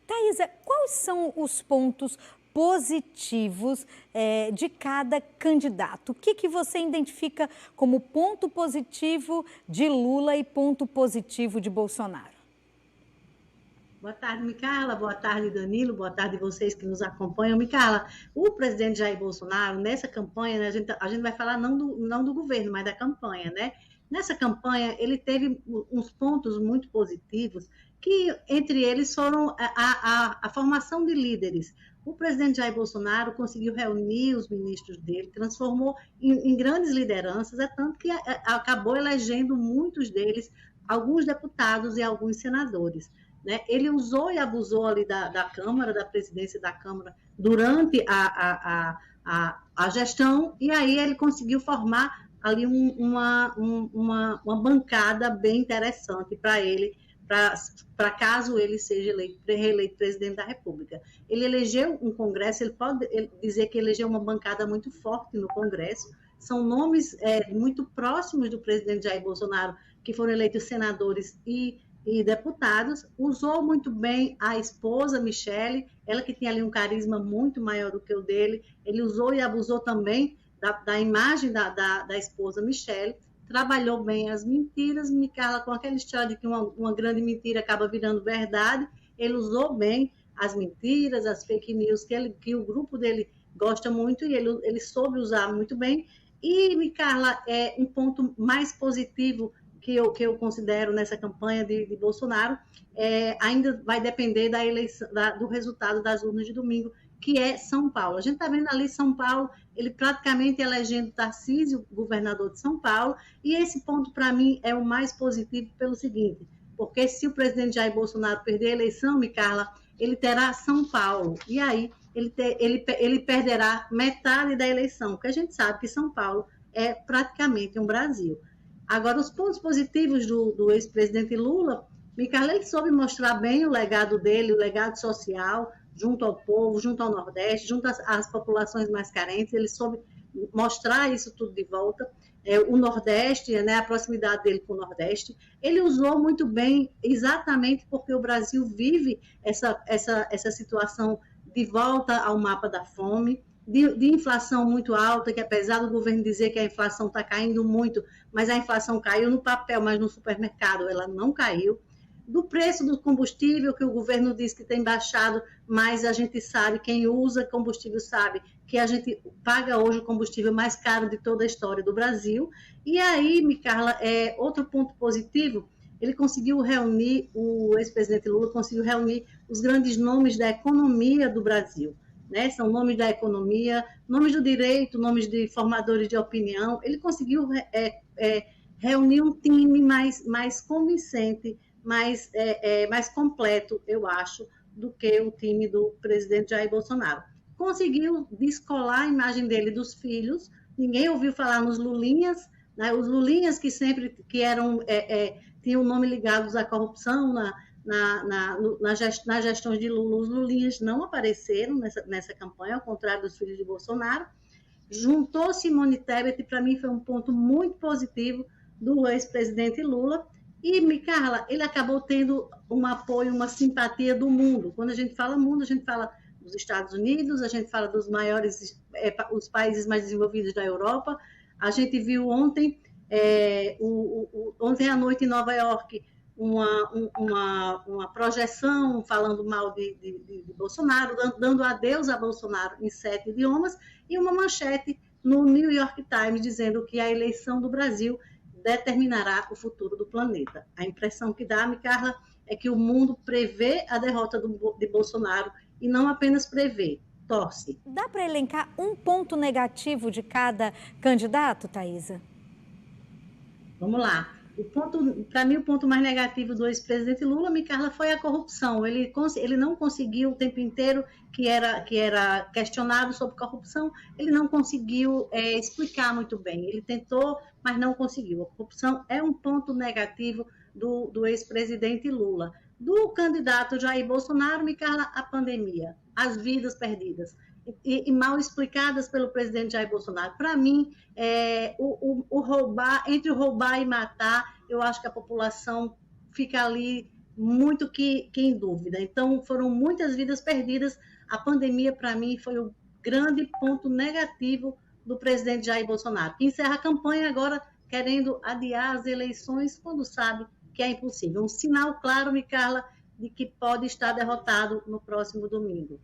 Thaisa, quais são os pontos positivos de cada candidato? O que você identifica como ponto positivo de Lula e ponto positivo de Bolsonaro? Boa tarde, Micaela. Boa tarde, Danilo. Boa tarde vocês que nos acompanham. Micaela, o presidente Jair Bolsonaro, nessa campanha, né, a gente vai falar não do governo, mas da campanha, né? Nessa campanha, ele teve uns pontos muito positivos, que entre eles foram a formação de líderes. O presidente Jair Bolsonaro conseguiu reunir os ministros dele, transformou em grandes lideranças, é tanto que acabou elegendo muitos deles, alguns deputados e alguns senadores. Né? Ele usou e abusou ali da Câmara, da presidência da Câmara, durante a gestão, e aí ele conseguiu formar ali uma bancada bem interessante para ele, para caso ele seja reeleito presidente da República. Ele elegeu um Congresso, ele pode dizer que elegeu uma bancada muito forte no Congresso, são nomes muito próximos do presidente Jair Bolsonaro, que foram eleitos senadores e deputados, usou muito bem a esposa Michele, ela que tinha ali um carisma muito maior do que o dele, ele usou e abusou também da imagem da esposa Michele, trabalhou bem as mentiras, Micaela, com aquela história de que uma grande mentira acaba virando verdade, ele usou bem as mentiras, as fake news que o grupo dele gosta muito e ele soube usar muito bem. E, Micaela, um ponto mais positivo que eu considero nessa campanha de Bolsonaro, ainda vai depender da eleição, do resultado das urnas de domingo, que é São Paulo. A gente está vendo ali São Paulo, ele praticamente elegendo Tarcísio, governador de São Paulo, e esse ponto, para mim, é o mais positivo pelo seguinte, porque se o presidente Jair Bolsonaro perder a eleição, Micaela, ele terá São Paulo, e aí ele perderá metade da eleição, porque a gente sabe que São Paulo é praticamente um Brasil. Agora, os pontos positivos do ex-presidente Lula, Micaela, ele soube mostrar bem o legado dele, o legado social, junto ao povo, junto ao Nordeste, junto às populações mais carentes, ele soube mostrar isso tudo de volta. O Nordeste, né, a proximidade dele com o Nordeste, ele usou muito bem, exatamente porque o Brasil vive essa situação de volta ao mapa da fome, de inflação muito alta, que apesar do governo dizer que a inflação está caindo muito, mas a inflação caiu no papel, mas no supermercado ela não caiu. Do preço do combustível, que o governo diz que tem baixado, mas a gente sabe, quem usa combustível sabe que a gente paga hoje o combustível mais caro de toda a história do Brasil. E aí, Micaela, outro ponto positivo, ele conseguiu reunir, o ex-presidente Lula conseguiu reunir os grandes nomes da economia do Brasil. Né? São nomes da economia, nomes do direito, nomes de formadores de opinião. Ele conseguiu reunir um time mais convincente, mais completo, eu acho, do que o time do presidente Jair Bolsonaro. Conseguiu descolar a imagem dele dos filhos, ninguém ouviu falar nos Lulinhas, né? Os Lulinhas que sempre tinham o nome ligados à corrupção nas gestões de Lula, os Lulinhas não apareceram nessa campanha, ao contrário dos filhos de Bolsonaro. Juntou Simone Tebet, para mim foi um ponto muito positivo do ex-presidente Lula. E, Micaela, ele acabou tendo um apoio, uma simpatia do mundo. Quando a gente fala mundo, a gente fala dos Estados Unidos, a gente fala dos maiores, os países mais desenvolvidos da Europa. A gente viu ontem, ontem à noite em Nova York, uma projeção falando mal de Bolsonaro, dando adeus a Bolsonaro em 7 idiomas, e uma manchete no New York Times dizendo que a eleição do Brasil determinará o futuro do planeta. A impressão que dá, Micaela, é que o mundo prevê a derrota de Bolsonaro e não apenas prevê, torce. Dá para elencar um ponto negativo de cada candidato, Thaisa? Vamos lá. Para mim, o ponto mais negativo do ex-presidente Lula, Micaela, foi a corrupção. Ele não conseguiu o tempo inteiro que era questionado sobre corrupção, ele não conseguiu explicar muito bem. Ele tentou, mas não conseguiu. A corrupção é um ponto negativo do ex-presidente Lula. Do candidato Jair Bolsonaro, Micaela, a pandemia, as vidas perdidas. E mal explicadas pelo presidente Jair Bolsonaro. Para mim, entre o roubar e matar, eu acho que a população fica ali muito que em dúvida. Então, foram muitas vidas perdidas. A pandemia, para mim, foi o grande ponto negativo do presidente Jair Bolsonaro, que encerra a campanha agora querendo adiar as eleições quando sabe que é impossível. Um sinal claro, Micarla, de que pode estar derrotado no próximo domingo.